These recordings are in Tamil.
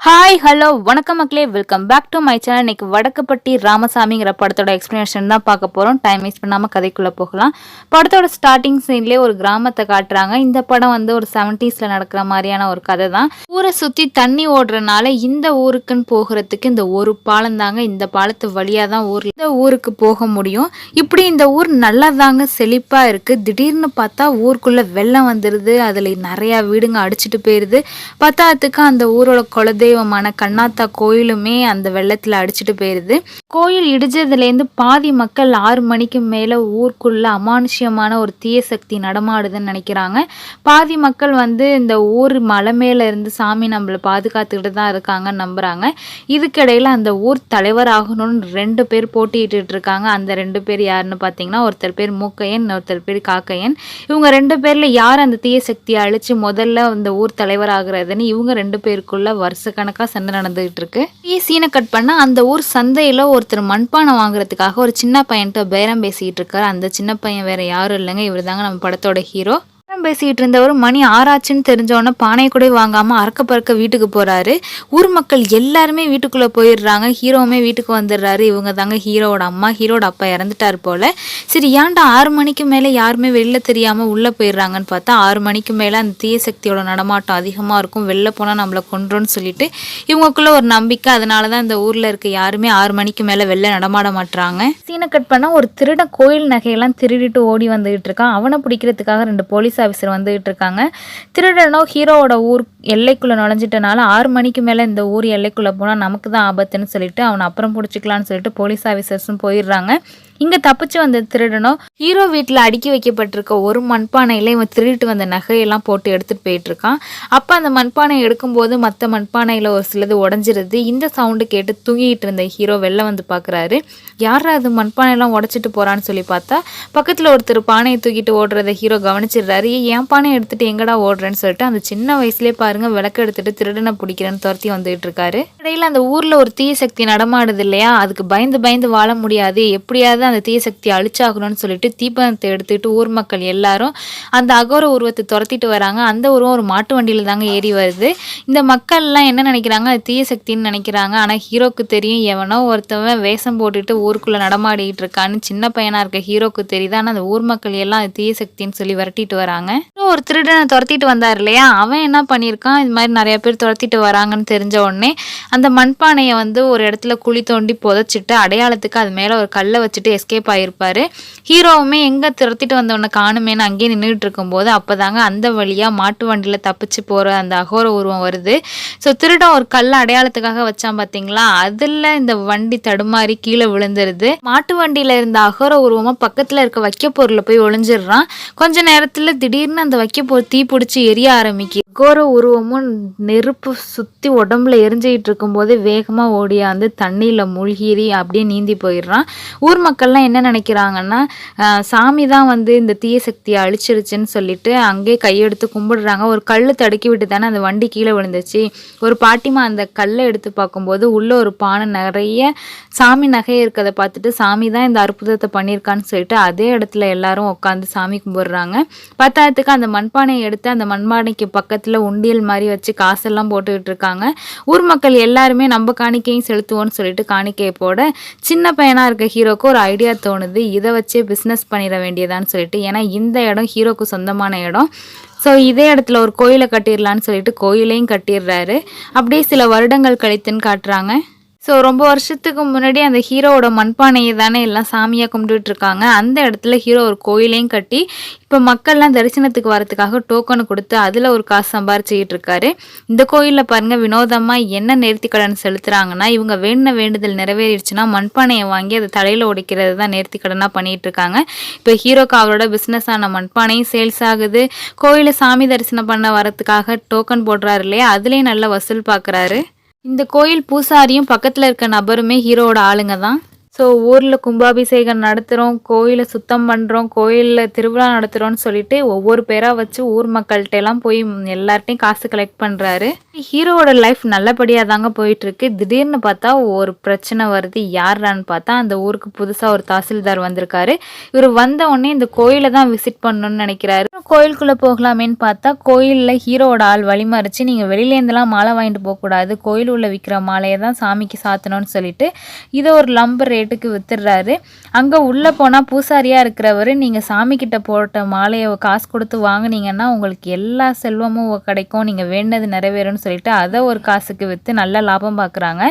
ஹாய் ஹலோ வணக்கம் மக்களே, welcome back to my channel. இன்னைக்கு வடக்குப்பட்டி ராமசாமிங்கிற படத்தோட எக்ஸ்பிளனேஷன் தான் பார்க்க போகிறோம். டைம் வேஸ்ட் பண்ணாமல் கதைக்குள்ளே போகலாம். படத்தோட ஸ்டார்டிங் சீன்லேயே ஒரு கிராமத்தை காட்டுறாங்க. இந்த படம் வந்து ஒரு 70s நடக்கிற மாதிரியான ஒரு கதை தான். ஊரை சுற்றி தண்ணி ஓடுறதுனால இந்த ஊருக்குன்னு போகிறதுக்கு இந்த ஒரு பாலம் தாங்க, இந்த பாலத்து வழியாக தான் இந்த ஊருக்கு போக முடியும். இப்படி இந்த ஊர் நல்லா தாங்க செழிப்பாக இருக்குது. திடீர்னு பார்த்தா ஊருக்குள்ளே வெள்ளம் வந்துடுது. அதில் நிறையா வீடுங்க அடிச்சுட்டு போயிடுது. பத்தாததுக்கு அந்த ஊரோட குலதெய்வமான கண்ணாத்தா கோயிலுமே அந்த வெள்ளத்துல அடிச்சுட்டு போயிருது. கோயில் இடிஞ்சதுலேருந்து பாதி மக்கள் 6 மணிக்கு மேல ஊருக்குள்ள அமானுஷ்யமான ஒரு தீய சக்தி நடமாடுதுன்னு நினைக்கிறாங்க. பாதி மக்கள் வந்து இந்த ஊர் மலை மேல இருந்து சாமி நம்மளை பாதுகாத்துக்கிட்டு தான் இருக்காங்கன்னு நம்புறாங்க. இதுக்கிடையில அந்த ஊர் தலைவர் ஆகணும்னு 2 பேர் போட்டிட்டு இருக்காங்க. அந்த 2 பேர் யாருன்னு பார்த்தீங்கன்னா, ஒருத்தர் பேர் மூக்கையன், ஒருத்தர் பேர் காக்கையன். இவங்க 2 பேர்ல யார் அந்த தீய சக்தியை அழிச்சு முதல்ல அந்த ஊர் தலைவர் ஆகுறதுன்னு இவங்க 2 பேருக்குள்ள வருஷ கணக்கா சண்டை நடந்துகிட்டு இருக்கு. சீனை கட் பண்ணா அந்த ஊர் சந்தையில ஒருத்தர் மண்பானை வாங்குறதுக்காக ஒரு சின்ன பையன்கிட்ட பேரம் பேசிட்டு இருக்காரு. அந்த சின்ன பையன் வேற யாரும் இல்லைங்க, இவர் தாங்க நம்ம படத்தோட ஹீரோ. பேசிட்டு இருந்தவர் மணி 6 ஆச்சுன்னு தெரிஞ்சவொன்னே பானையை கூட வாங்காம அறக்க பறக்க வீட்டுக்கு போறாரு. ஊர் மக்கள் எல்லாருமே வீட்டுக்குள்ள போயிடுறாங்க. ஹீரோவுமே வீட்டுக்கு வந்துடுறாரு. இவங்க தாங்க ஹீரோட அம்மா. ஹீரோட அப்பா இறந்துட்டார் போல. சரி, ஏன்டா 6 மணிக்கு மேல யாருமே வெளில தெரியாம உள்ள போயிடுறாங்கன்னு பார்த்தா 6 மணிக்கு மேல அந்த தீய சக்தியோட நடமாட்டம் அதிகமா இருக்கும். வெளில போனா நம்மளை கொன்றோன்னு சொல்லிட்டு இவங்களுக்குள்ள ஒரு நம்பிக்கை. அதனாலதான் இந்த ஊர்ல இருக்க யாருமே 6 மணிக்கு மேல வெளில நடமாட மாட்டாங்க. சீனை கட் பண்ணா ஒரு திருடன் கோயில் நகையெல்லாம் திருடிட்டு ஓடி வந்துகிட்டு இருக்கான். அவனை பிடிக்கிறதுக்காக 2 போலீஸ் ஆஃபீஸர் வந்துகிட்டு இருக்காங்க. திருடனோ ஹீரோவோட ஊர் எல்லைக்குள்ள நுழைஞ்சிட்டனால 6 மணிக்கு மேல இந்த ஊர் எல்லைக்குள்ள போனா நமக்கு தான் ஆபத்துன்னு சொல்லிட்டு அவனை அப்புறம் பிடிச்சிக்கலான்னு சொல்லிட்டு போலீஸ் ஆஃபீஸர்ஸும் போயிடுறாங்க. இங்க தப்பிச்சு வந்த திருடனோ ஹீரோ வீட்டில் அடுக்கி வைக்கப்பட்டிருக்க ஒரு மண்பானையில இவன் திருடிட்டு வந்த நகையெல்லாம் போட்டு எடுத்துட்டு போயிட்டு இருக்கான். அப்ப அந்த மண்பானையை எடுக்கும்போது மற்ற மண்பானையில ஒரு சிலது உடஞ்சிருது. இந்த சவுண்டு கேட்டு தூங்கிட்டு இருந்த ஹீரோ வெளில வந்து பாக்குறாரு. யாரா அது மண்பானையெல்லாம் உடைச்சிட்டு போறான்னு சொல்லி பார்த்தா பக்கத்துல ஒருத்தர் பானையை தூக்கிட்டு ஓடுறத ஹீரோ கவனிச்சிடுறாரு. என் பானையை எடுத்துட்டு எங்கடா ஓடுறேன்னு சொல்லிட்டு அந்த சின்ன வயசுலேயே பாருங்க விளக்கு எடுத்துட்டு திருடனை பிடிக்கிறேன்னு துரத்தி வந்துட்டு இருக்காரு. இடையில அந்த ஊர்ல ஒரு தீய சக்தி நடமாடுது இல்லையா, அதுக்கு பயந்து பயந்து வாழ முடியாது, எப்படியாவது அந்த தீய சக்தியை அழிச்சாகணும்னு சொல்லிட்டு தீபத்தை எடுத்துட்டு ஊர் மக்கள் எல்லாரும் அந்த அகோர உருவத்தை துரத்திட்டு வராங்க. அந்த உருவம் ஒரு மாட்டு வண்டியில தாங்க ஏறி வருது. இந்த மக்கள் எல்லாம் என்ன நினைக்கிறாங்க, அது தீய சக்தின்னு நினைக்கிறாங்க. ஆனா ஹீரோக்கு தெரியும், எவனோ ஒருத்தவன் வேஷம் போட்டுட்டு ஊருக்குள்ள நடமாடிட்டு இருக்கான்னு சின்ன பையனா இருக்க ஹீரோக்கு தெரியுது. ஆனா அந்த ஊர் மக்கள் எல்லாம் அது தீய சக்தின்னு சொல்லி விரட்டிட்டு வராங்க. ஒரு திருடனை துரத்திட்டு வந்தார் இல்லையா, அவன் என்ன பண்ணியிருக்கான், இது மாதிரி நிறைய பேர் துரத்திட்டு வராங்கன்னு தெரிஞ்ச உடனே அந்த மண்பானையை வந்து ஒரு இடத்துல குழி தோண்டி புதைச்சிட்டு அடையாளத்துக்கு அது மேல ஒரு கல்லை வச்சுட்டு எஸ்கேப் ஆகியிருப்பாரு. ஹீரோவுமே எங்க துரத்திட்டு வந்தவனை காணுமேனு அங்கேயே நின்றுட்டு இருக்கும்போது அப்பதாங்க அந்த வழியா மாட்டு வண்டியில தப்பிச்சு போற அந்த அகோர உருவம் வருது. ஸோ திருடன் ஒரு கல்லை அடையாளத்துக்காக வச்சான் பார்த்தீங்களா, அதுல இந்த வண்டி தடுமாறி கீழே விழுந்துருது. மாட்டு வண்டியில இருந்த அகோர உருவமா பக்கத்துல இருக்க வைக்க பொருளை போய் ஒளிஞ்சிடுறான். கொஞ்ச நேரத்துல திடீர்னு அந்த வைக்க பொருள் தீ பிடிச்சி எரிய ஆரம்பிக்கு. அகோர உருவமும் நெருப்பு சுத்தி உடம்புல எரிஞ்சிட்டு இருக்கும் போது வேகமா ஓடியாந்து தண்ணியில மூழ்கி அப்படியே நீந்தி போயிடுறான். ஊர் மக்கள்லாம் என்ன நினைக்கிறாங்கன்னா, சாமி தான் வந்து இந்த தீய சக்தியை அழிச்சிருச்சுன்னு சொல்லிட்டு அங்கே கையெடுத்து கும்பிடுறாங்க. ஒரு கல் தடுக்கி விட்டு தானே அந்த வண்டி கீழே விழுந்துச்சு. ஒரு பாட்டிமா அந்த கல்லை எடுத்து பார்க்கும்போது உள்ள ஒரு பானை நிறைய சாமி நகை இருக்கிறத பார்த்துட்டு சாமி தான் இந்த அற்புதத்தை பண்ணியிருக்கான்னு சொல்லிட்டு அதே இடத்துல எல்லாரும் உட்காந்து சாமி கும்பிடுறாங்க. பத்தாயிரத்துக்கு அந்த மண்பானையை எடுத்து அந்த மண்பானைக்கு பக்கத்துல உண்டியல் மாதிரி வச்சு காசெல்லாம் போட்டுக்கிட்டு இருக்காங்க. ஊர் மக்கள் எல்லாருமே நம்ம காணிக்கையும் செலுத்துவோம்னு சொல்லிட்டு காணிக்கையை போட சின்ன பையனா இருக்க ஹீரோக்கு ஒரு ஐடியா தோணுது, இதை வச்சே பிஸ்னஸ் பண்ணிட வேண்டியதான்னு சொல்லிட்டு. ஏன்னா இந்த இடம் ஹீரோக்கு சொந்தமான இடம். ஸோ இதே இடத்துல ஒரு கோயிலை கட்டிடலான்னு சொல்லிட்டு கோயிலையும் கட்டிடுறாரு. அப்படியே சில வருடங்கள் கழித்துன்னு காட்டுறாங்க. ஸோ ரொம்ப வருஷத்துக்கு முன்னாடி அந்த ஹீரோவோட மண்பானையை தானே எல்லாம் சாமியாக கும்பிட்டுட்டு இருக்காங்க. அந்த இடத்துல ஹீரோ ஒரு கோயிலையும் கட்டி இப்போ மக்கள்லாம் தரிசனத்துக்கு வரத்துக்காக டோக்கன் கொடுத்து அதில் ஒரு காசு சம்பாரிச்சுக்கிட்டு இருக்காரு. இந்த கோயிலில் பாருங்கள், வினோதமாக என்ன நேர்த்திக்கடன் செலுத்துகிறாங்கன்னா, இவங்க வேண்டின வேண்டுதல் நிறைவேறிடுச்சுன்னா மண்பானையை வாங்கி அதை தலையில் உடைக்கிறது தான் நேர்த்திக்கடனாக பண்ணிகிட்டு இருக்காங்க. இப்போ ஹீரோக்கு அவரோட பிஸ்னஸ் ஆன மண்பானையும் சேல்ஸ் ஆகுது. கோயிலை சாமி தரிசனம் பண்ண வரத்துக்காக டோக்கன் போடுறாரு இல்லையா, அதுலேயும் நல்ல வசூல் பார்க்குறாரு. இந்த கோயில் பூசாரியும் பக்கத்தில் இருக்க நபருமே ஹீரோவோட ஆளுங்க தான். ஸோ ஊரில் கும்பாபிஷேகம் நடத்துகிறோம், கோயிலை சுத்தம் பண்ணுறோம், கோயிலில் திருவிழா நடத்துகிறோன்னு சொல்லிட்டு ஒவ்வொரு பேராக வச்சு ஊர் மக்கள்கிட்ட எல்லாம் போய் எல்லார்ட்டையும் காசு கலெக்ட் பண்ணுறாரு. ஹீரோவோட லைஃப் நல்லபடியா தாங்க போயிட்டுருக்கு. திடீர்னு பார்த்தா ஒரு பிரச்சனை வருது. யார்ரான்னு பார்த்தா, அந்த ஊருக்கு புதுசா ஒரு தாசில்தார் வந்திருக்காரு. இவரு வந்த உடனே இந்த கோயில தான் விசிட் பண்ணணும்னு நெனைக்கிறாரு. கோயிலுக்குள்ள போகலாமேன்னு பார்த்தா, கோயில்ல ஹீரோவோட ஆள் வழிமறிச்சு, "நீங்க வெளியிலேருந்துலாம் மாலை வாங்கிட்டு போக்கூடாது. கோயில் உள்ள விக்கிற மாலைய தான் சாமிக்கு சாத்தணும்னு" சொல்லிட்டு, இத ஒரு லம்பர் ரேட்டுக்கு வித்துடுறாரு. அங்க உள்ள போனா பூசாரியா இருக்கிறவரு, "நீங்க சாமிகிட்ட போட்ட மாலைய காசு குடுத்து வாங்குனீங்கன்னா, உங்களுக்கு எல்லா செல்வமும் கிடைக்கும். நீங்க வேண்டுனது நிறைவேறும்னு" சொல்லிட்டு அத ஒரு காசுக்கு வித்து நல்ல லாபம் பார்க்குறாங்க.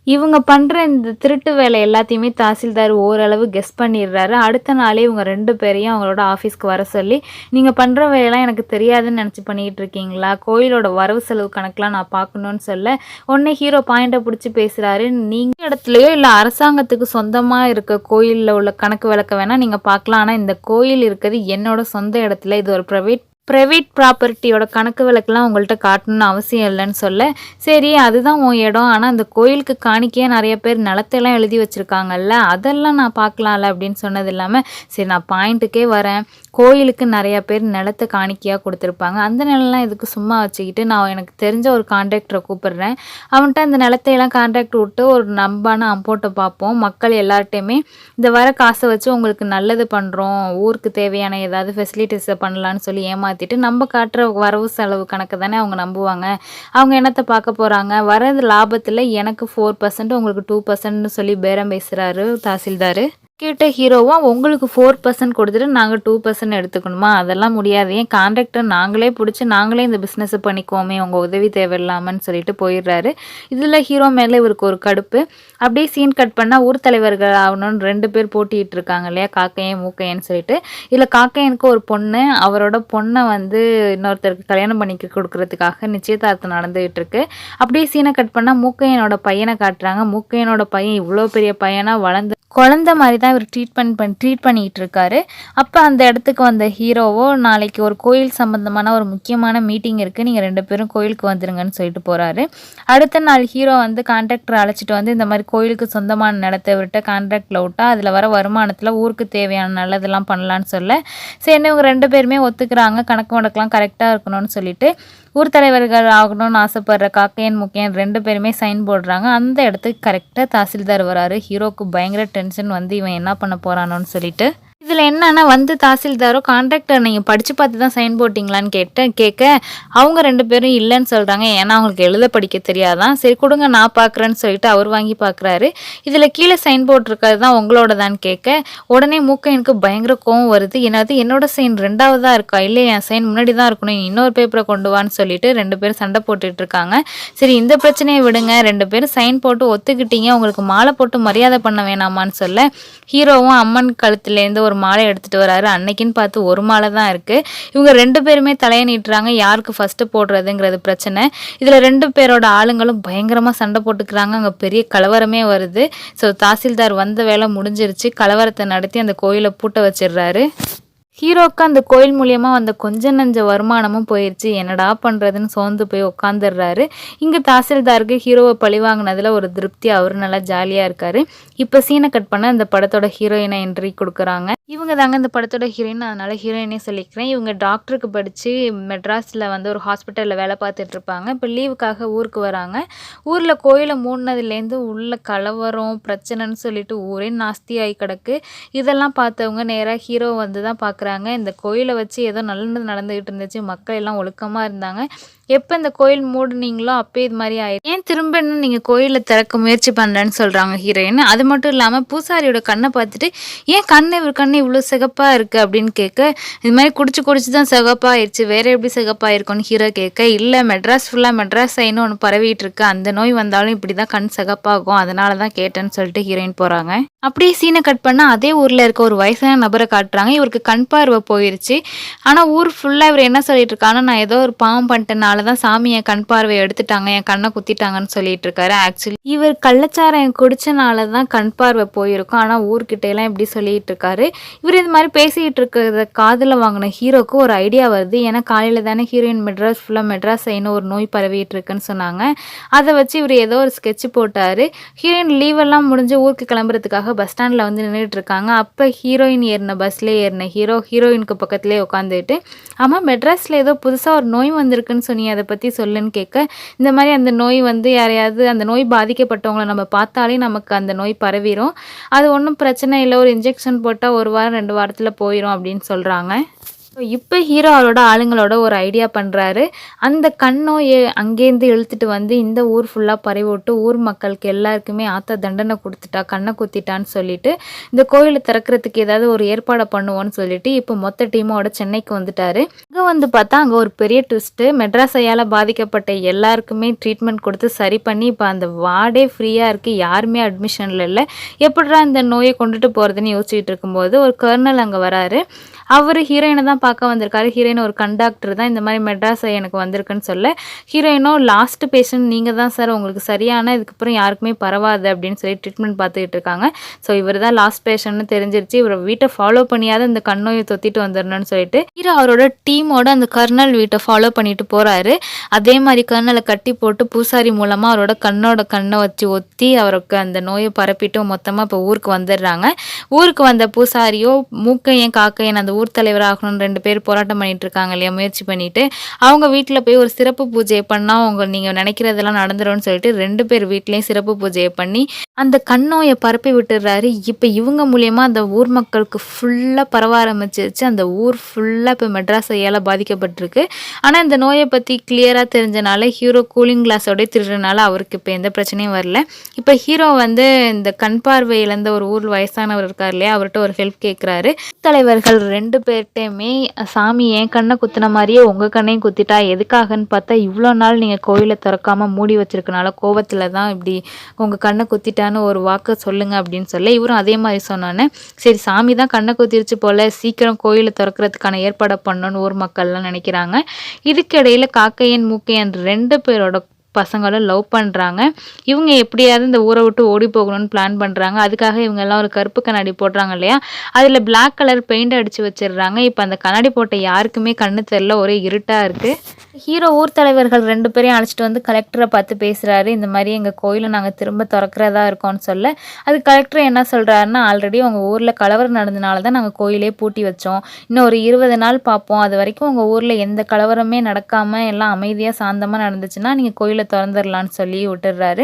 இவங்க பண்ற இந்த திருட்டு வேலை எல்லாத்தையுமே தாசில்தார் ஓரளவு கெஸ் பண்ணிடுறாரு. அடுத்த நாளே இவங்க 2 பேரையும் அவங்களோட ஆஃபீஸ்க்கு வர சொல்லி, "நீங்க பண்ற வேலைலாம் எனக்கு தெரியாதுன்னு நெனச்சு பண்ணிக்கிட்டு இருக்கீங்களா? கோயிலோட வரவு செலவு கணக்கெலாம் நான் பார்க்கணும்னு" சொல்ல, உடனே ஹீரோ பாயிண்ட்ட புடிச்சு பேசுறாரு. "நீங்க இடத்துலயோ இல்ல அரசாங்கத்துக்கு சொந்தமா இருக்க கோயில்ல உள்ள கணக்கு வழக்க வேணா நீங்க பார்க்கலாம். ஆனா இந்த கோயில் இருக்கிறது என்னோட சொந்த இடத்துல. இது ஒரு பிரைவேட் ப்ராப்பர்ட்டியோட கணக்கு வழக்கெல்லாம் உங்கள்கிட்ட காட்டணும்னு அவசியம் இல்லைன்னு சொல்ல, சரி அதுதான் உன் இடம், ஆனால் அந்த கோயிலுக்கு காணிக்கையாக நிறைய பேர் நிலத்தையெல்லாம் எழுதி வச்சுருக்காங்கல்ல, அதெல்லாம் நான் பார்க்கலாம்ல அப்படின்னு சொன்னது இல்லாமல், சரி நான் பாயிண்ட்டுக்கே வரேன். கோயிலுக்கு நிறையா பேர் நிலத்தை காணிக்கையாக கொடுத்துருப்பாங்க. அந்த நிலம்லாம் இதுக்கு சும்மா வச்சுக்கிட்டு நான் எனக்கு தெரிஞ்ச ஒரு கான்ட்ராக்டரை கூப்பிடுறேன். அவன்கிட்ட அந்த நிலத்தையெல்லாம் கான்ட்ராக்ட் விட்டு ஒரு நம்பான அமௌண்ட்டை பார்ப்போம். மக்கள் எல்லார்ட்டையுமே இந்த வர காசை வச்சு உங்களுக்கு நல்லது பண்ணுறோம், ஊருக்கு தேவையான ஏதாவது ஃபெசிலிட்டிஸை பண்ணலான்னு சொல்லி ஏமாற்றிட்டு நம்ம காட்டுற வரவு செலவு கணக்கு தானே அவங்க நம்புவாங்க. அவங்க என்னத்தை பார்க்க போகிறாங்க, வரது லாபத்தில் எனக்கு 4% உங்களுக்கு 2%ன்னு சொல்லி பேரம் பேசுகிறாரு தாசில்தார். கேட்ட ஹீரோவா, உங்களுக்கு 4% கொடுத்துட்டு நாங்கள் 2% எடுத்துக்கணுமா? அதெல்லாம் முடியாது. ஏன் கான்ட்ராக்டர் நாங்களே பிடிச்சி நாங்களே இந்த பிஸ்னஸை பண்ணிக்குவோமே, உங்கள் உதவி தேவையில்லாமன்னு சொல்லிட்டு போயிடுறாரு. இதில் ஹீரோ மேலே இவருக்கு ஒரு கடுப்பு. அப்படியே சீன் கட் பண்ணால் ஊர் தலைவர்கள் ஆகணும்னு 2 பேர் போட்டிட்டு இருக்காங்க இல்லையா, காக்கையன் மூக்கையன்னு சொல்லிட்டு. இதில் காக்கையனுக்கு ஒரு பொண்ணு, அவரோட பொண்ணை வந்து இன்னொருத்தருக்கு கல்யாணம் பண்ணி கொடுக்கறதுக்காக நிச்சயதார்த்தம் நடந்துகிட்டு இருக்கு. அப்படியே சீனை கட் பண்ணால் மூக்கையனோட பையனை காட்டுறாங்க. மூக்கையனோட பையன் இவ்வளோ பெரிய பையனாக வளர்ந்து குழந்த மாதிரி தான் இவர் ட்ரீட் பண்ணிகிட்டு இருக்காரு. அப்போ அந்த இடத்துக்கு வந்த ஹீரோவோ, "நாளைக்கு ஒரு கோயில் சம்மந்தமான ஒரு முக்கியமான மீட்டிங் இருக்குது, நீங்கள் 2 பேரும் கோயிலுக்கு வந்துருங்கன்னு" சொல்லிட்டு போகிறாரு. அடுத்த நாள் ஹீரோ வந்து கான்ட்ராக்டரை அழைச்சிட்டு வந்து இந்த மாதிரி கோயிலுக்கு சொந்தமான நிலத்தை விட்ட கான்ட்ராக்டில் விட்டால் அதில் வர வருமானத்தில் ஊருக்கு தேவையான நல்லதெல்லாம் பண்ணலான்னு சொல்ல, சரி இவங்க 2 பேருமே ஒத்துக்கிறாங்க. கணக்கு வழக்கெல்லாம் கரெக்டாக இருக்கணும்னு சொல்லிட்டு ஊர் தலைவர்கள் ஆகணும்னு ஆசைப்படுற காக்கையன் முக்கையன் 2 பேருமே சைன் போடுறாங்க. அந்த இடத்துக்கு கரெக்டாக தாசில்தார் வராரு. ஹீரோக்கு பயங்கர டென்ஷன் வந்து இவன் என்ன பண்ண போறானோன்னு சொல்லிட்டு. இதில் என்னன்னா வந்து தாசில்தாரோ, "கான்ட்ராக்டர் நீங்கள் படித்து பார்த்து தான் சைன் போட்டிங்களான்னு" கேட்க அவங்க 2 பேரும் இல்லைன்னு சொல்கிறாங்க. ஏன்னா அவங்களுக்கு எழுத படிக்க தெரியாதான். சரி கொடுங்க நான் பார்க்குறேன்னு சொல்லிட்டு அவர் வாங்கி பார்க்குறாரு. இதில் கீழே சைன் போட்டிருக்கிறது தான் உங்களோடதான்னு கேட்க உடனே மூக்கையனுக்கு பயங்கர கோவம் வருது. என்னோட சைன் 2வதா இருக்கா, இல்லை என் சைன் முன்னாடி தான் இருக்கணும், இன்னொரு பேப்பரை கொண்டு வான்னு சொல்லிட்டு 2 பேரும் சண்டை போட்டுட்டு இருக்காங்க. சரி இந்த பிரச்சனையை விடுங்க, 2 பேரும் சைன் போட்டு ஒத்துக்கிட்டீங்க, உங்களுக்கு மாலை போட்டு மரியாதை பண்ண வேணாமான்னு சொல்ல, ஹீரோவும் அம்மன் கழுத்துலேருந்து ஒரு மாலை எடுத்துட்டு வராரு. அன்னைக்குன்னு பார்த்து ஒரு மாலை தான் இருக்கு. இவங்க 2 பேருமே தலையை நீட்டுறாங்க. யாருக்கு ஃபர்ஸ்ட் போடுறதுங்கிறது பிரச்சனை. இதில் 2 பேரோட ஆளுங்களும் பயங்கரமா சண்டை போட்டுக்கிறாங்க. அங்கே பெரிய கலவரமே வருது. ஸோ தாசில்தார் வந்த வேலை முடிஞ்சிருச்சு. கலவரத்தை நடத்தி அந்த கோயிலை பூட்ட வச்சிடுறாரு. ஹீரோக்கு அந்த கோயில் மூலியமாக வந்த கொஞ்ச நஞ்ச வருமானமும் போயிடுச்சு. என்னடா பண்ணுறதுன்னு சோர்ந்து போய் உட்காந்துடுறாரு. இங்கே தாசில்தாருக்கு ஹீரோவை பழி வாங்கினதில் ஒரு திருப்தி, அவர் நல்லா ஜாலியாக இருக்கார். இப்போ சீனை கட் பண்ண இந்த படத்தோட ஹீரோயினை என்ட்ரி கொடுக்குறாங்க. இவங்க தாங்க இந்த படத்தோட ஹீரோயின், அதனால் ஹீரோயினே சொல்லிக்கிறேன். இவங்க டாக்டருக்கு படித்து மெட்ராஸில் வந்து ஒரு ஹாஸ்பிட்டலில் வேலை பார்த்துட்ருப்பாங்க. இப்போ லீவுக்காக ஊருக்கு வராங்க. ஊரில் கோயிலை மூடினதுலேருந்து உள்ள கலவரம் பிரச்சனைன்னு சொல்லிட்டு ஊரே நாஸ்தியாகி கிடக்கு. இதெல்லாம் பார்த்தவங்க நேராக ஹீரோ வந்து தான் பார்க்குறாங்க. இந்த கோயிலை வச்சு ஏதோ நல்லது நடந்துகிட்டு இருந்துச்சு, மக்கள் எல்லாம் ஒழுக்கமாக இருந்தாங்க, எப்போ இந்த கோயில் மூடுனீங்களோ அப்போ இது மாதிரி ஆயிடும், ஏன் திரும்ப இன்னும் நீங்கள் கோயிலை திறக்க முயற்சி பண்ணுறேன்னு சொல்கிறாங்க ஹீரோயின். அது மட்டும் இல்லாமல் பூசாரியோட கண்ணை பார்த்துட்டு, ஏன் இவர் கண்ணு இவ்வளோ சிகப்பாக இருக்குது அப்படின்னு கேட்க, இது மாதிரி குடிச்சு தான் சிகப்பாகிடுச்சு, வேறு எப்படி சிகப்பாயிருக்கும்னு ஹீரோ கேட்க, இல்லை மெட்ராஸ் ஃபுல்லாக மெட்ராஸ் சைன்னு ஒன்று பரவிட்டு இருக்கு, அந்த நோய் வந்தாலும் இப்படி தான் கண் சிகப்பாகும், அதனால தான் கேட்டேன்னு சொல்லிட்டு ஹீரோயின் போகிறாங்க. அப்படியே சீனை கட் பண்ணால் அதே ஊரில் இருக்க ஒரு வயசான நபரை காட்டுறாங்க. இவருக்கு கண் பார்வை போயிடுச்சு. ஆனால் ஊர் ஃபுல்லாக இவர் என்ன சொல்லிட்டு இருக்காங்கன்னா, நான் ஏதோ ஒரு பாவம் பண்ணிட்டனால தான் சாமி என் கண் பார்வையை எடுத்துட்டாங்க, என் கண்ணை குத்திட்டாங்கன்னு சொல்லிட்டு இருக்காரு. ஆக்சுவலி இவர் கள்ளச்சாரம் குடிச்சனால தான் கண் பார்வை போயிருக்கும். ஆனால் ஊர்கிட்ட எல்லாம் இப்படி சொல்லிட்டு இருக்காரு. இவர் இது மாதிரி பேசிகிட்டு இருக்கிறத காதில் வாங்கின ஹீரோக்கு ஒரு ஐடியா வருது. ஏன்னா காலையில் தானே ஹீரோயின் மெட்ராஸ் ஃபுல்லாக மெட்ராஸ் சைன்னு ஒரு நோய் பரவிட்டு இருக்குன்னு சொன்னாங்க. அதை வச்சு இவர் ஏதோ ஒரு ஸ்கெட்ச் போட்டார். ஹீரோயின் லீவெல்லாம் முடிஞ்சு ஊருக்கு கிளம்புறதுக்காக பஸ் ஸ்டாண்டில் வந்து நின்றுட்டு இருக்காங்க. அப்போ ஹீரோயின் ஏறின பஸ்லேயே ஏறின ஹீரோயினுக்கு பக்கத்துலேயே உட்காந்துட்டு, ஆமாம் மெட்ராஸில் ஏதோ புதுசாக ஒரு நோய் வந்திருக்குன்னு சொன்னீங்க, அதை பற்றி சொல்லுன்னு கேட்க, இந்த மாதிரி அந்த நோய் வந்து யாரையாவது அந்த நோய் பாதிக்கப்பட்டவங்கள நம்ம பார்த்தாலே நமக்கு அந்த நோய் பரவிடும். அது ஒன்றும் பிரச்சனை இல்லை, ஒரு இன்ஜெக்ஷன் போட்டால் 1 வாரம் 2 வாரத்தில் போயிடும் அப்படின்னு சொல்கிறாங்க. இப்போ ஹீரோ அவரோட ஆளுங்களோட ஒரு ஐடியா பண்ணுறாரு. அந்த கண்ணோயை அங்கேருந்து இழுத்துட்டு வந்து இந்த ஊர் ஃபுல்லாக பரவி விட்டு ஊர் மக்களுக்கு எல்லாருக்குமே ஆத்தா தண்டனை கொடுத்துட்டா, கண்ணை குத்திட்டான்னு சொல்லிட்டு இந்த கோயிலை திறக்கிறதுக்கு ஏதாவது ஒரு ஏற்பாடை பண்ணுவோன்னு சொல்லிட்டு இப்போ மொத்த டீமோட சென்னைக்கு வந்துட்டாரு. இங்கே வந்து பார்த்தா அங்கே ஒரு பெரிய ட்விஸ்ட்டு. மெட்ராஸ் ஐயால பாதிக்கப்பட்ட எல்லாருக்குமே ட்ரீட்மெண்ட் கொடுத்து சரி பண்ணி இப்போ அந்த வார்டே ஃப்ரீயாக இருக்குது, யாருமே அட்மிஷனில் இல்லை. எப்படிடா இந்த நோயை கொண்டுட்டு போகிறதுன்னு யோசிச்சுட்டு இருக்கும்போது ஒரு கர்னல் அங்கே வராரு. அவர் ஹீரோயினை தான் பார்க்க வந்திருக்காரு. ஹீரோயின் ஒரு கண்டக்டர் தான். இந்த மாதிரி மெட்ராஸ் எனக்கு வந்திருக்குன்னு சொல்ல, ஹீரோயினோ லாஸ்ட் பேஷண்ட் நீங்கள் தான் சார், உங்களுக்கு சரியான இதுக்கப்புறம் யாருக்குமே பரவாது அப்படின்னு சொல்லி ட்ரீட்மெண்ட் பார்த்துக்கிட்டு இருக்காங்க. ஸோ இவர் தான் லாஸ்ட் பேஷண்ட்னு தெரிஞ்சிருச்சு. இவரை வீட்டை ஃபாலோ பண்ணியாவது இந்த கண்ணோயை தொத்திட்டு வந்துடணும்னு சொல்லிட்டு ஹீரோ அவரோட டீமோட அந்த கர்னல் வீட்டை ஃபாலோ பண்ணிட்டு போகிறாரு. அதே மாதிரி கர்னலை கட்டி போட்டு பூசாரி மூலமாக அவரோட கண்ணை வச்சு ஒத்தி அவருக்கு அந்த நோயை பரப்பிட்டு மொத்தமாக இப்போ ஊருக்கு வந்துடுறாங்க. ஊருக்கு வந்த பூசாரியோ மூக்கையன் காக்கையன் அந்த ஊர் தலைவர் ஆகணும்னு 2 பேர் போராட்டம் பண்ணிட்டு இருக்காங்க இல்லையா, முயற்சி பண்ணிட்டு அவங்க வீட்டில் போய் ஒரு சிறப்பு பூஜையை பண்ணால் நீங்கள் நினைக்கிறதெல்லாம் நடந்துரும்னு சொல்லிட்டு 2 பேர் வீட்லேயும் சிறப்பு பூஜையை பண்ணி அந்த கண்ணோயை பரப்பி விட்டுடுறாரு. இப்போ இவங்க மூலயமா அந்த ஊர் மக்களுக்கு ஃபுல்லாக பரவ ஆரம்பிச்சிருச்சு. அந்த ஊர் ஃபுல்லாக இப்போ மெட்ராஸ் ஐயால பாதிக்கப்பட்டிருக்கு. ஆனால் இந்த நோயை பற்றி கிளியராக தெரிஞ்சனால ஹீரோ கூலிங் கிளாஸோடய திருடுறதுனால அவருக்கு இப்போ எந்த பிரச்சனையும் வரல. இப்போ ஹீரோ வந்து இந்த கண் பார்வை இழந்த ஒரு ஊர் வயசானவர் இருக்கார் இல்லையா, அவர்கிட்ட ஒரு ஹெல்ப் கேட்குறாரு. தலைவர்கள் 2 பேர்கிட்டையுமே சாமி என் கண்ணை குத்தின மாதிரியே உங்கள் கண்ணையும் குத்திட்டா எதுக்காகன்னு பார்த்தா, இவ்வளோ நாள் நீங்கள் கோயிலை திறக்காமல் மூடி வச்சிருக்கனால கோவத்தில் தான் இப்படி உங்கள் கண்ணை குத்திட்டான்னு ஒரு வாக்கு சொல்லுங்க அப்படின்னு சொல்ல, இவரும் அதே மாதிரி சொன்னோன்னே சரி சாமி தான் கண்ணை குத்திருச்சு போல், சீக்கிரம் கோயிலை திறக்கிறதுக்கான ஏற்பாடை பண்ணணும்னு ஊர் மக்கள்லாம் நினைக்கிறாங்க. இதுக்கிடையில் காக்கையன் மூக்கையன் 2 பேரோட பசங்களும் லவ் பண்ணுறாங்க. இவங்க எப்படியாவது இந்த ஊரை விட்டு ஓடி போகணும்னு பிளான் பண்ணுறாங்க. அதுக்காக இவங்க எல்லாம் ஒரு கருப்பு கண்ணாடி போடுறாங்க இல்லையா, அதில் பிளாக் கலர் பெயிண்ட் அடித்து வச்சிடுறாங்க. இப்போ அந்த கண்ணாடி போட்ட யாருக்குமே கண்ணு தெரியல, ஒரே இருட்டாக இருக்குது. ஹீரோ ஊர் தலைவர்கள் 2 பேரையும் அழைச்சிட்டு வந்து கலெக்டரை பார்த்து பேசுகிறாரு. இந்த மாதிரி எங்கள் கோயிலை நாங்கள் திரும்ப திறக்கிறதா இருக்கோம்னு சொல்ல, அது கலெக்டர் என்ன சொல்கிறாருன்னா, ஆல்ரெடி உங்கள் ஊரில் கலவரம் நடந்தனால தான் நாங்கள் கோயிலே பூட்டி வச்சோம், இன்னும் ஒரு 20 நாள் பார்ப்போம், அது வரைக்கும் உங்கள் ஊரில் எந்த கலவரமே நடக்காமல் எல்லாம் அமைதியாக சாந்தமாக நடந்துச்சுன்னா நீங்கள் கோயிலை திறந்துடலான்னு சொல்லி விட்டுடுறாரு.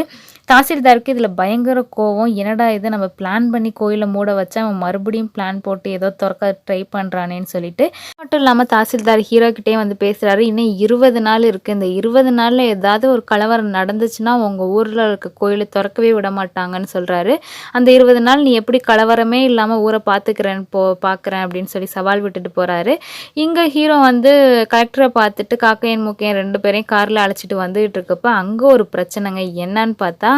தாசில்தாருக்கு இதில் பயங்கர கோவம். என்னடா இது, நம்ம பிளான் பண்ணி கோயிலை மூட வச்சா அவன் மறுபடியும் பிளான் போட்டு ஏதோ திறக்க ட்ரை பண்ணுறானேன்னு சொல்லிட்டு, மட்டும் இல்லாமல் தாசில்தார் ஹீரோக்கிட்டே வந்து பேசுகிறாரு. இன்னும் 20 நாள் இருக்குது, இந்த 20 நாளில் ஏதாவது ஒரு கலவரம் நடந்துச்சுன்னா உங்கள் ஊரில் இருக்க கோயிலை திறக்கவே விட மாட்டாங்கன்னு சொல்கிறாரு. அந்த 20 நாள் நீ எப்படி கலவரமே இல்லாமல் ஊரை பார்க்குறேன் அப்படின்னு சொல்லி சவால் விட்டுட்டு போகிறாரு. இங்கே ஹீரோ வந்து கலெக்டரை பார்த்துட்டு காக்கையன் மூக்கையன் 2 பேரையும் காரில் அழைச்சிட்டு வந்துகிட்டு இருக்கப்போ அங்கே ஒரு பிரச்சனைங்க. என்னன்னு பார்த்தா,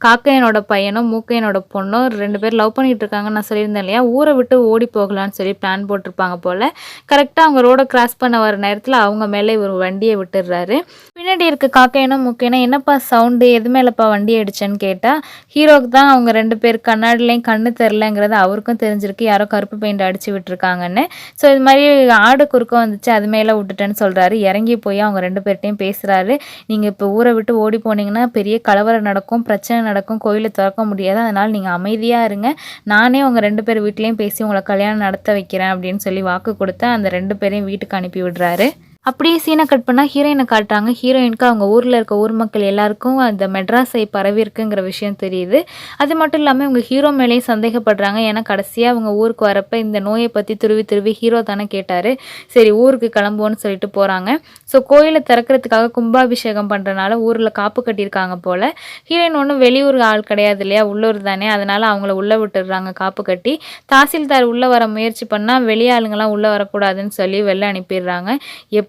காக்கையனோட பையனும் மூக்கையனோட பொண்ணும் 2 பேர் லவ் பண்ணிட்டு இருக்காங்கன்னு நான் சொல்லியிருந்தேன் இல்லையா, ஊரை விட்டு ஓடி போகலான்னு சொல்லி பிளான் போட்டிருப்பாங்க போல். கரெக்டாக அவங்க ரோடை கிராஸ் பண்ண வர நேரத்தில் அவங்க மேலே இவர் வண்டியை விட்டுடுறாரு. பின்னாடி இருக்க காக்கையனும் மூக்கையனும் என்னப்பா சவுண்டு, எது மேலப்பா வண்டி அடிச்சேன்னு கேட்டால், ஹீரோக்கு தான் அவங்க 2 பேர் கண்ணாடிலையும் கண்ணு தெரிலங்கிறது அவருக்கும் தெரிஞ்சிருக்கு, யாரோ கருப்பு பெயிண்ட் அடித்து விட்டுருக்காங்கன்னு. ஸோ இது மாதிரி ஆடு குறுக்க வந்துச்சு, அது மேலே விட்டுட்டேன்னு சொல்கிறாரு. இறங்கி போய் அவங்க 2 பேர்ட்டையும் பேசுகிறாரு. நீங்கள் இப்போ ஊரை விட்டு ஓடி போனீங்கன்னா பெரிய கலவரம் நடக்கும், பிரச்சனை நடக்கும், கோயிலை திறக்க முடியாது, அதனால் நீங்கள் அமைதியாக இருங்க, நானே உங்கள் 2 பேர் வீட்லேயும் பேசி உங்களை கல்யாணம் நடத்த வைக்கிறேன் அப்படின்னு சொல்லி வாக்கு கொடுத்து அந்த 2 பேரையும் வீட்டுக்கு அனுப்பி விடுறாரு. அப்படியே சீனை கட் பண்ணால் ஹீரோயினை காட்டுறாங்க. ஹீரோயினுக்கு அவங்க ஊரில் இருக்க ஊர் மக்கள் எல்லாருக்கும் அந்த மெட்ராஸை பரவி இருக்குங்கிற விஷயம் தெரியுது. அது மட்டும் இல்லாமல் இவங்க ஹீரோ மேலேயும் சந்தேகப்படுறாங்க. ஏன்னா கடைசியாக அவங்க ஊருக்கு வரப்போ இந்த நோயை பற்றி துருவி ஹீரோ தானே கேட்டார். சரி ஊருக்கு கிளம்புவோன்னு சொல்லிட்டு போகிறாங்க. ஸோ கோயிலை திறக்கிறதுக்காக கும்பாபிஷேகம் பண்ணுறனால ஊரில் காப்பு கட்டியிருக்காங்க போல். ஹீரோயின் ஒன்றும் வெளியூர் ஆள் கிடையாது இல்லையா, உள்ளூர் தானே, அதனால் அவங்கள உள்ளே விட்டுடுறாங்க காப்பு கட்டி. தாசில்தார் உள்ளே வர முயற்சி பண்ணால் வெளியாளுங்கெல்லாம் உள்ளே வரக்கூடாதுன்னு சொல்லி வெளில அனுப்பிடுறாங்க.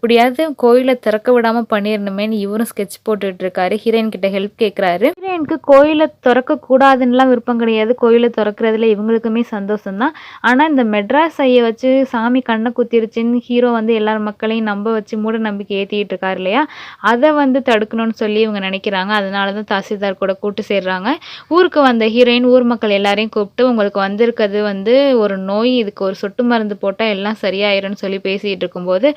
எப்படியாவது கோயிலை திறக்க விடாமல் பண்ணிடணுமேன்னு இவரும் ஸ்கெட்ச் போட்டுட்டு இருக்காரு. ஹீரோயின் கிட்ட ஹெல்ப் கேட்குறாரு. ஹீரோயினுக்கு கோயிலை திறக்கக்கூடாதுன்னெலாம் விருப்பம் கிடையாது, கோயிலை திறக்கிறதுல இவங்களுக்குமே சந்தோஷம் தான். ஆனால் இந்த மெட்ராஸ் ஐயை வச்சு சாமி கண்ணை குத்திருச்சுன்னு ஹீரோ வந்து எல்லார் மக்களையும் நம்ப வச்சு மூட நம்பிக்கை ஏற்றிட்டு இருக்காரு இல்லையா, அதை வந்து தடுக்கணும்னு சொல்லி இவங்க நினைக்கிறாங்க. அதனால தான் தாசில்தார் கூட கூட்டு சேர்றாங்க. ஊருக்கு வந்த ஹீரோயின் ஊர் மக்கள் எல்லாரையும் கூப்பிட்டு, உங்களுக்கு வந்திருக்கிறது வந்து ஒரு நோய், இதுக்கு ஒரு சொட்டு மருந்து போட்டால் எல்லாம் சரியாயிரும்னு சொல்லி பேசிகிட்டு இருக்கும்போது,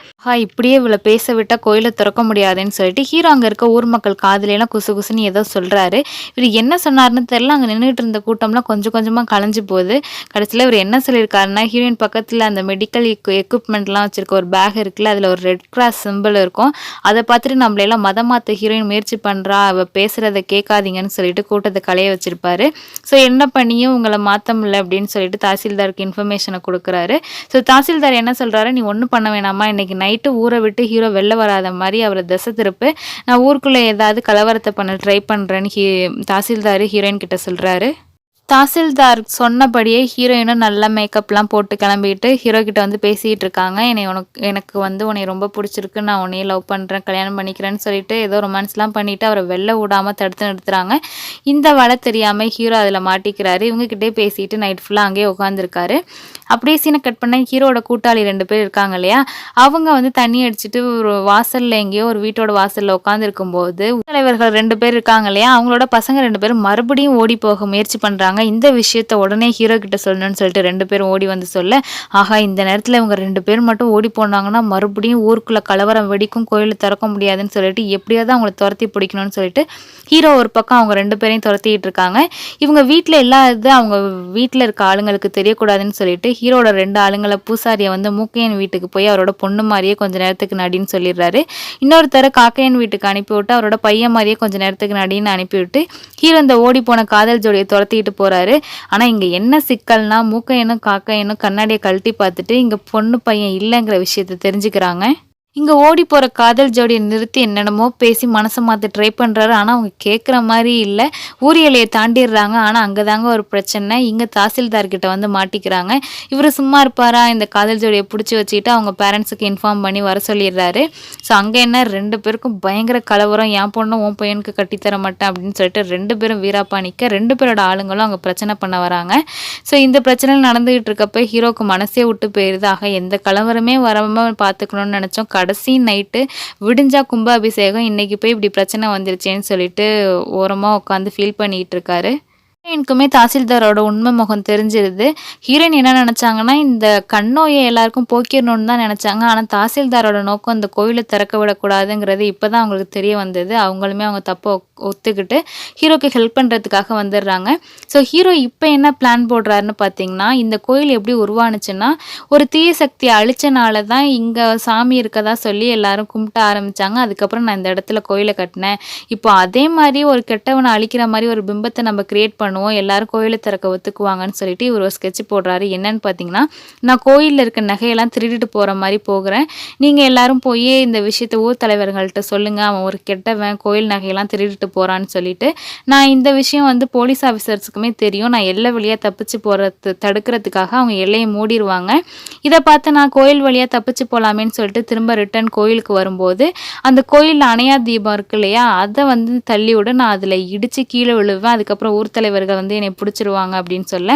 இப்படியே இவளை பேச விட்டா கோயிலை திறக்க முடியாதுன்னு சொல்லிட்டு ஹீரோ அங்கே இருக்க ஊர் மக்கள் காதுலாம் குசு குசுன்னு ஏதோ சொல்கிறாரு. இவர் என்ன சொன்னார்னு தெரியல. அங்கே நின்றுட்டு இருந்த கூட்டம்லாம் கொஞ்சம் கொஞ்சமாக கலைஞ்சு போகுது. கடைசியில் இவர் என்ன சொல்லியிருக்காருன்னா, ஹீரோயின் பக்கத்தில் அந்த மெடிக்கல் எக்யூப்மெண்ட்லாம் வச்சுருக்க ஒரு பேக் இருக்குல்ல, அதில் ஒரு ரெட் கிராஸ் சிம்பிள் இருக்கும். அதை பார்த்துட்டு நம்மளெல்லாம் மதம் மாற்ற ஹீரோயின் முயற்சி பண்ணுறா, அவள் பேசுகிறத கேட்காதீங்கன்னு சொல்லிட்டு கூட்டத்தை கலைய வச்சிருப்பாரு. ஸோ என்ன பண்ணியும் உங்களை மாற்ற முடியல அப்படின்னு சொல்லிட்டு தாசில்தாருக்கு இன்ஃபர்மேஷனை கொடுக்குறாரு. ஸோ தாசில்தார் என்ன சொல்கிறாரு, நீ ஒன்றும் பண்ண வேணாமா, இன்னைக்கு நைட்டு ஊரை விட்டு ஹீரோ வெளில வராத மாதிரி அவரை திசை திருப்பு, நான் ஊருக்குள்ளே ஏதாவது கலவரத்தை பண்ண ட்ரை பண்ணுறேன்னு தாசில்தார் ஹீரோயின் கிட்ட சொல்கிறாரு. தாசில்தார் சொன்னபடியே ஹீரோயினும் நல்லா மேக்கப்லாம் போட்டு கிளம்பிட்டு ஹீரோ கிட்ட வந்து பேசிகிட்டு இருக்காங்க. எனக்கு வந்து உன்னை ரொம்ப பிடிச்சிருக்கு, நான் உன்னையே லவ் பண்ணுறேன், கல்யாணம் பண்ணிக்கிறேன்னு சொல்லிட்டு ஏதோ ரொமான்ஸ்லாம் பண்ணிவிட்டு அவரை வெளில விடாமல் தடுத்து நிறுத்துறாங்க. இந்த வலை தெரியாமல் ஹீரோ அதில் மாட்டிக்கிறாரு. இவங்ககிட்டே பேசிட்டு நைட் ஃபுல்லாக அங்கேயே உட்காந்துருக்காரு. அப்படியே சீனை கட் பண்ண ஹீரோட கூட்டாளி 2 பேர் இருக்காங்க இல்லையா, அவங்க வந்து தண்ணி அடிச்சுட்டு ஒரு வாசலில் எங்கேயோ ஒரு வீட்டோட வாசலில் உட்காந்துருக்கும்போது தலைவர்கள் 2 பேர் இருக்காங்க இல்லையா, அவங்களோட பசங்க 2 பேரும் மறுபடியும் ஓடி போக முயற்சி பண்ணுறாங்க. இந்த விஷயத்த உடனே ஹீரோ கிட்ட சொல்லணும்னு சொல்லிட்டு 2 பேரும் ஓடி வந்து சொல்ல, ஆகா இந்த நேரத்தில் இவங்க 2 பேர் மட்டும் ஓடி போனாங்கன்னா மறுபடியும் ஊருக்குள்ளே கலவரம் வெடிக்கும், கோயிலை திறக்க முடியாதுன்னு சொல்லிட்டு எப்படியாவது அவங்கள துரத்தி பிடிக்கணும்னு சொல்லிட்டு ஹீரோ ஒரு பக்கம் அவங்க 2 பேரையும் துரத்திட்டு இருக்காங்க. இவங்க வீட்டில் இல்லாதது அவங்க வீட்டில் இருக்க ஆளுங்களுக்கு தெரியக்கூடாதுன்னு சொல்லிட்டு ஹீரோட 2 ஆளுங்களை பூசாரியை வந்து மூக்கையன் வீட்டுக்கு போய் அவரோட பொண்ணு மாதிரியே கொஞ்ச நேரத்துக்கு நடின்னு சொல்லிடுறாரு. இன்னொருத்தர காக்கையன் வீட்டுக்கு அனுப்பிவிட்டு அவரோட பையன் மாதிரியே கொஞ்ச நேரத்துக்கு நடின்னு அனுப்பிவிட்டு ஹீரோ இந்த ஓடி போன காதல் ஜோடியை துரத்திட்டு போறாரு. ஆனா இங்க என்ன சிக்கல்னா, மூக்கையனும் காக்கையனும் கண்ணாடியை கழட்டி பார்த்துட்டு இங்க பொண்ணு பையன் இல்லைங்கிற விஷயத்த தெரிஞ்சுக்கிறாங்க. இங்கே ஓடி போகிற காதல் ஜோடியை நிறுத்தி என்னென்னமோ பேசி மனசை மாற்ற ட்ரை பண்ணுறாரு. ஆனால் அவங்க கேட்குற மாதிரி இல்லை. ஊர் எல்லையை தாண்டிடுறாங்க. ஆனால் அங்கே தாங்க ஒரு பிரச்சனை. இங்கே தாசில்தார்கிட்ட வந்து மாட்டிக்கிறாங்க. இவர் சும்மா இருப்பாரா, இந்த காதல் ஜோடியை பிடிச்சி வச்சுக்கிட்டு அவங்க பேரண்ட்ஸுக்கு இன்ஃபார்ம் பண்ணி வர சொல்லிடுறாரு. ஸோ அங்கே என்ன 2 பேருக்கும் பயங்கர கலவரம். என் பொண்ணு உன் பையனுக்கு கட்டித்தர மாட்டேன் அப்படின்னு சொல்லிட்டு 2 பேரும் வீராப்பா நிற்க 2 பேரோட ஆளுங்களும் அங்கே பிரச்சனை பண்ண வராங்க. ஸோ இந்த பிரச்சனை நடந்துகிட்டு இருக்கப்ப ஹீரோக்கு மனசே விட்டு போயிடுது. ஆக எந்த கலவரமே வராமல் பார்த்துக்கணும்னு நினச்சோம். கடைசி நைட்டு விடிஞ்சா கும்பாபிஷேகம், இன்னைக்கு போய் இப்படி பிரச்சனை வந்துருச்சேன்னு சொல்லிட்டு ஓரமாக உட்காந்து ஃபீல் பண்ணிட்டு இருக்காரு. ஹீரோயினுக்குமே தாசில்தாரோட உண்மை முகம் தெரிஞ்சிருது. ஹீரோயின் என்ன நினச்சாங்கன்னா, இந்த கண்ணோயை எல்லாருக்கும் போக்கிடணும்னு தான் நினச்சாங்க. ஆனால் தாசில்தாரோட நோக்கம் இந்த கோயிலை திறக்க விடக்கூடாதுங்கிறது இப்போ தான் அவங்களுக்கு தெரிய வந்தது. அவங்களுமே அவங்க தப்பை ஒத்துக்கிட்டு ஹீரோக்கு ஹெல்ப் பண்ணுறதுக்காக வந்துடுறாங்க. ஸோ ஹீரோ இப்போ என்ன பிளான் போடுறாருன்னு பார்த்தீங்கன்னா, இந்த கோயில் எப்படி உருவானுச்சுன்னா, ஒரு தீய சக்தியை அழிச்சனால தான் இங்கே சாமி இருக்கதா சொல்லி எல்லாரும் கும்பிட்ட ஆரம்பித்தாங்க. அதுக்கப்புறம் நான் இந்த இடத்துல கோயிலை கட்டினேன். இப்போ அதே மாதிரி ஒரு கெட்டவனை அழிக்கிற மாதிரி ஒரு பிம்பத்தை நம்ம கிரியேட் பண்ணுவோம், எல்லாரும் கோயிலை திறக்க ஒத்துக்குவாங்கன்னு சொல்லிட்டு இவர் ஒரு ஸ்கெட்ச் போடுறாரு. என்னன்னு பார்த்தீங்கன்னா, நான் கோயிலில் இருக்க நகையெல்லாம் திருடிட்டு போகிற மாதிரி போகிறேன், நீங்கள் எல்லாரும் போய் இந்த விஷயத்த ஊர் தலைவர்கள்ட்ட சொல்லுங்கள், அவன் ஒரு கெட்டவன் கோயில் நகையெல்லாம் திருடிட்டு போகிறான்னு சொல்லிட்டு. நான் இந்த விஷயம் வந்து போலீஸ் ஆஃபீஸர்ஸுக்குமே தெரியும். நான் எல்லை வழியாக தப்பிச்சு போகிறது தடுக்கிறதுக்காக அவங்க எல்லையை மூடிடுவாங்க. இதை பார்த்து நான் கோயில் வழியாக தப்பிச்சு போகலாமேன்னு சொல்லிட்டு திரும்ப ரிட்டர்ன் கோயிலுக்கு வரும்போது அந்த கோயிலில் அணையா தீபம் இருக்கு இல்லையா, அதை வந்து தள்ளி விட நான் அதில் இடித்து கீழே விழுவேன். அதுக்கப்புறம் ஊர் தலைவர்கள் வந்து என்னை பிடிச்சிருவாங்க அப்படின்னு சொல்ல,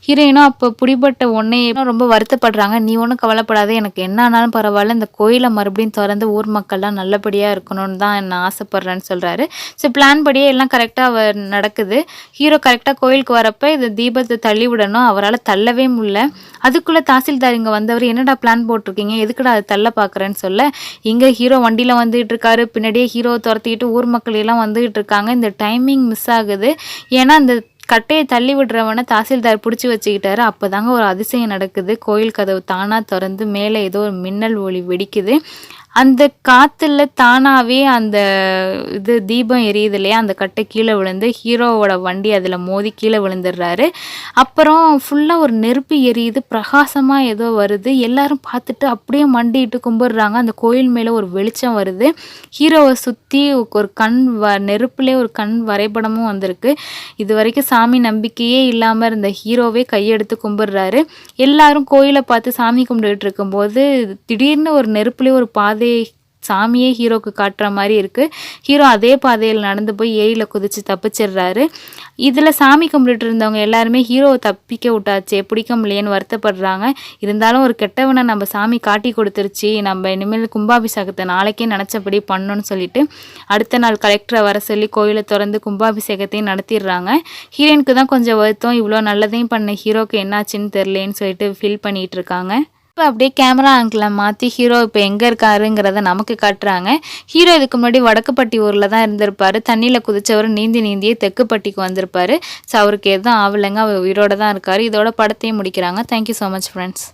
ஹீரோயினும் அப்போ பிடிபட்ட உன்னையே ரொம்ப வருத்தப்படுறாங்க. நீ ஒன்றும் கவலைப்படாத, எனக்கு என்ன ஆனாலும் பரவாயில்ல, இந்த கோயிலை மறுபடியும் திறந்து ஊர் மக்கள்லாம் நல்லபடியாக இருக்கணும்னு தான் நான் ஆசைப்பட்றேன்னு சொல்கிறாரு. ஸோ பிளான் படியே எல்லாம் கரெக்டாக நடக்குது. ஹீரோ கரெக்டாக கோயிலுக்கு வரப்போ இந்த தீபத்தை தள்ளி விடணும், அவரால் தள்ளவே முடியல. அதுக்குள்ளே தாசில்தார் இங்கே வந்தவர், என்னடா பிளான் போட்டிருக்கீங்க, எதுக்குடா அது தள்ள பார்க்குறேன்னு சொல்ல, இங்கே ஹீரோ வண்டியில் வந்துகிட்டு இருக்காரு, பின்னாடியே ஹீரோ துரத்திக்கிட்டு ஊர் மக்கள் எல்லாம் வந்துகிட்டு இருக்காங்க. இந்த டைமிங் மிஸ் ஆகுது. ஏன்னா அந்த கட்டையை தள்ளி விடுறவனை தாசில்தார் பிடிச்சி வச்சுக்கிட்டாரு. அப்போ தாங்க ஒரு அதிசயம் நடக்குது. கோயில் கதவு தானாக திறந்து மேலே ஏதோ ஒரு மின்னல் ஒளி வெடிக்குது. அந்த காற்றுல தானாகவே அந்த தீபம் எரியுது இல்லையா, அந்த கட்டை கீழே விழுந்து ஹீரோவோட வண்டி அதில் மோதி கீழே விழுந்துடுறாரு. அப்புறம் ஃபுல்லாக ஒரு நெருப்பு எரியுது, பிரகாசமாக ஏதோ வருது. எல்லாரும் பார்த்துட்டு அப்படியே மண்டிட்டு கும்பிடுறாங்க. அந்த கோயில் மேலே ஒரு வெளிச்சம் வருது. ஹீரோவை சுற்றி ஒரு நெருப்புலேயே ஒரு கண் வரைபடமும் வந்திருக்கு. இது வரைக்கும் சாமி நம்பிக்கையே இல்லாமல் இருந்த ஹீரோவே கையெடுத்து கும்பிடுறாரு. எல்லாரும் கோயிலை பார்த்து சாமி கும்பிட்டுட்டு இருக்கும்போது திடீர்னு ஒரு நெருப்புலேயே ஒரு பாதை சாமியே ஹீரோக்கு காட்டுற மாதிரி இருக்குது. ஹீரோ அதே பாதையில் நடந்து போய் ஏரியில் குதித்து தப்பிச்சிடுறாரு. இதில் சாமி கும்பிட்டுட்டு இருந்தவங்க எல்லாருமே ஹீரோவை தப்பிக்க விட்டாச்சே, பிடிக்க முடியலேன்னு வருத்தப்படுறாங்க. இருந்தாலும் ஒரு கெட்டவனை நம்ம சாமி காட்டி கொடுத்துருச்சு, நம்ம இனிமேல் கும்பாபிஷேகத்தை நாளைக்கே நினச்சபடி பண்ணணும்னு சொல்லிட்டு அடுத்த நாள் கலெக்டரை வர சொல்லி கோயிலை திறந்து கும்பாபிஷேகத்தையும் நடத்திடுறாங்க. ஹீரோயினுக்கு தான் கொஞ்சம் வருத்தம், இவ்வளோ நல்லதையும் பண்ண ஹீரோக்கு என்னாச்சுன்னு தெரியலேன்னு சொல்லிட்டு ஃபீல் பண்ணிகிட்டு இருக்காங்க. இப்போ அப்படியே கேமரா ஆங்கிளை மாற்றி ஹீரோ இப்போ எங்கே இருக்காருங்கிறத நமக்கு காட்டுறாங்க. ஹீரோ இதுக்கு முன்னாடி வடக்குப்பட்டி ஊரில் தான் இருந்திருப்பாரு. தண்ணியில் குதிச்சவர் நீந்தியே தெக்குப்பட்டிக்கு வந்திருப்பாரு. ஸோ அவருக்கு எதுவும் ஆகலைங்க, அவர் உயிரோட தான் இருக்கார். இதோட படத்தையும் முடிக்கிறாங்க. Thank you so much friends.